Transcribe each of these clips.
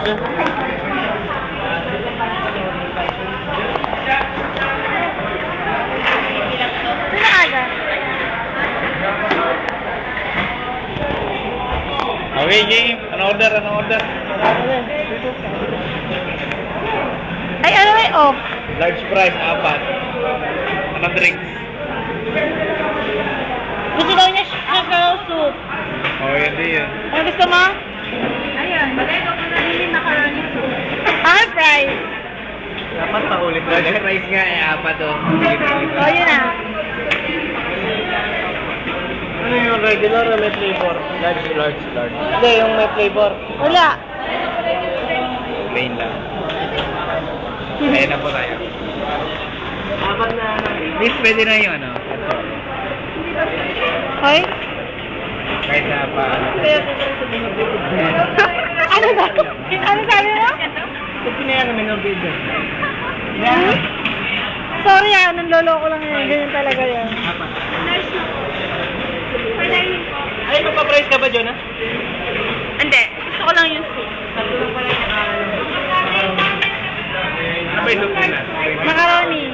Sino aga? Okay, game. Ano order? Ay, ano eh, oh. Large fries, 4. Anong drinks? Gusto daw niya sugar soup. Oh, hindi yun. Ano gusto mo? Ayun, bagay ko na rin macaroni soup. Ah, fries. Dapat paulit. Large fries nga, 4 to. Oh, yun ah. Ano yung regular o may flavor? Large. Hindi, yung may flavor. Wala. Plain lang. Ayan na po tayo. 4 na. Miss, pwede na yung ano? Hoy? Kahit na pa. Ano ba? Ano sabi mo? Ito pinayang minor bid. Sorry ah, nanloloko lang yan. Ganyan talaga yan. Ay, magpa-price ka ba, Jonah? Hindi. Gusto ko lang yung soup. Ano ba yung soup nila? Macaroni.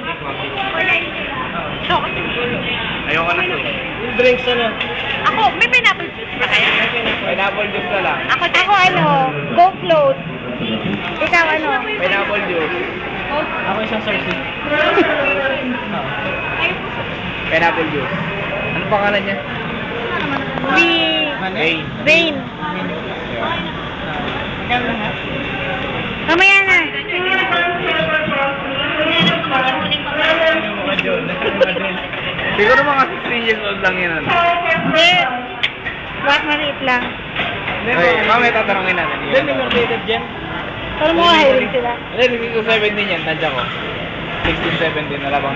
Ayoko na soup. Yung drinks na. Ako, may pineapple juice ba kayo? Pineapple juice na lang. Ako ano, go float. Ikaw ano? Pineapple juice. Ako isang source. Pineapple juice. Ano pangalan niya? Rain. Mamaya na. Siguro mga 16 years old lang yun. Hindi. Maliit lang. Ay, mamaya tatanungin natin. Hindi, minor rated dyan. Pero mga hiring sila. Hindi, naging 17 yan. Nandiyan ko. 16, 17, wala bang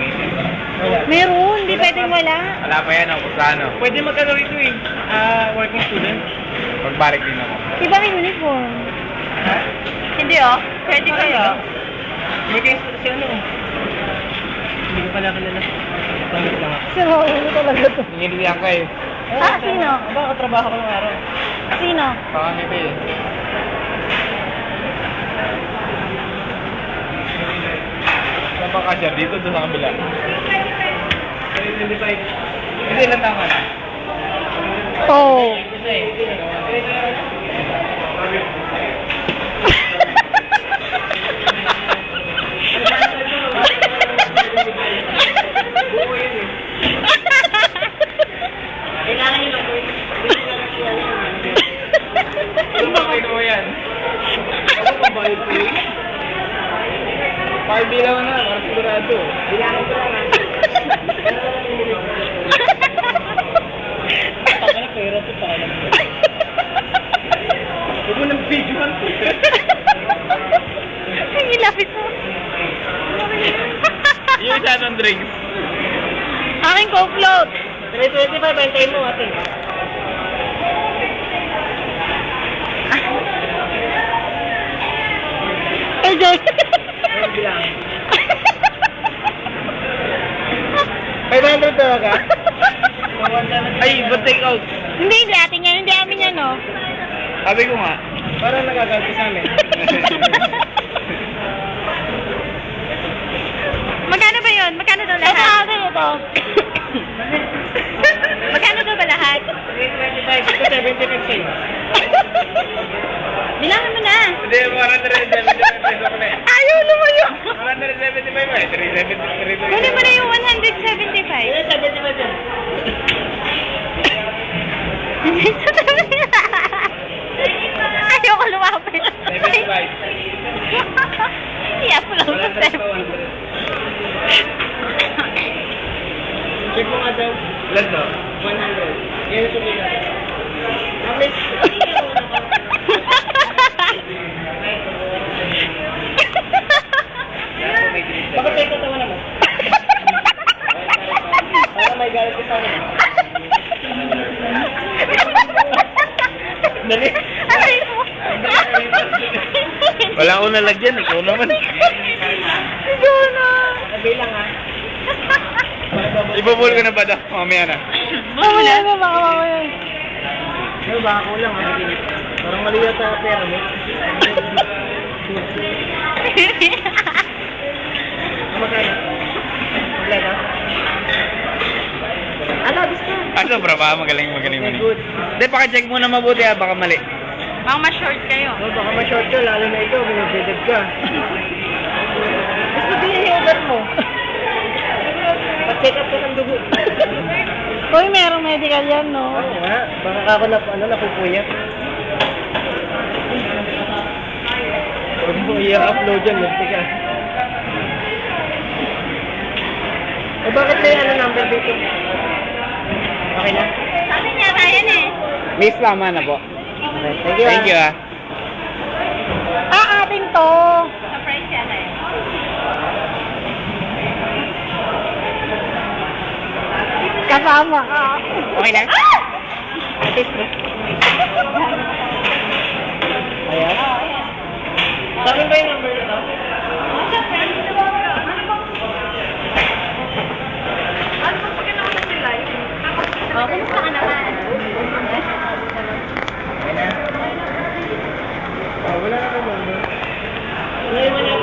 18? Meron, hindi pwedeng wala. Wala pa yan, kung saan. Pwede magkano rito eh. Working student. Pagbalik din ako. Iba may uniform. Ha? Hindi oh. Pwede kayo. Working student si ano? Hindi ko pala kalala. Pangit lang ako. Sino, ano talaga to? Nangilihan ka eh. Ah, sino? Baka trabaho ko ng araw. Sino? Pangit eh. Saan ba ka dyan? Dito, doon sa kabila. 25. Hindi, ilan tama na? Oh. Kailangan nyo lang po. Ano ba kayo mo yan? Ano ba bayad ko yun? Bilaw na, para sigurado. Bilangan ko lang. Taka na pera to, taka na. Huwag mo ng video man po. Ang ilapit mo. Yung isa ng drinks. Aking go float. 325, bantayin mo ate. Enjoy. Bilang. 500 talaga? Ay, but take out. Hindi atin yan. Hindi amin yan, no? Sabi ko nga. Parang nagaganti sa amin. Magkano ba yun? Magkano daw lahat? Ito, akin ito. Magkano daw ba lahat? 325. Ito 75 sa'yo. Bilangan mo na. Hindi, 175 kami. Ayaw lumayo. 175 ba? 375. Kunin mo na yung 175. 75 yan. Ayaw ko lumapit. 75. Iyak mo lang sa step. Check mo nga daw. Ilan daw? 100. Yan yung sabihin natin. Amis. Bakit tayo katawa naman? Para may galit ka sa akin. Dali. Aray mo. Wala akong nalagyan. Ikaw naman. Ikaw na. Nabilang ha. Ibubul ko na ba daw? Mamaya na. Mamaya na, baka mamaya. Baka kulang ha. Parang mali yata pera mo. Magkano? Kompleto? Ano, gusto? Ah, sobra ba? Magaling Okay, mali. good. Hindi, pakicheck muna mabuti ha, baka mali. Baka ma-short kayo. No, baka ma-short ka, lalo na ikaw, binibided ka. Gusto din yung order mo. Pag-check up ka ng dugo. Uy, merong medical yan, no? Oo nga, baka ako napupuya. Huwag mo i-upload yan, lupti ka. O bakit may number dito? Okay na? Sabi niya, kaya na eh. Miss, tama na po. Okay, thank you. Thank you ah. Atin to. Sa price yan eh. Kasama ka. Okay na? Atis mo. Ayan. Sa akin ba yung number na to? Oh, kumusta ka naman? Wala na ka number. Naiwan niya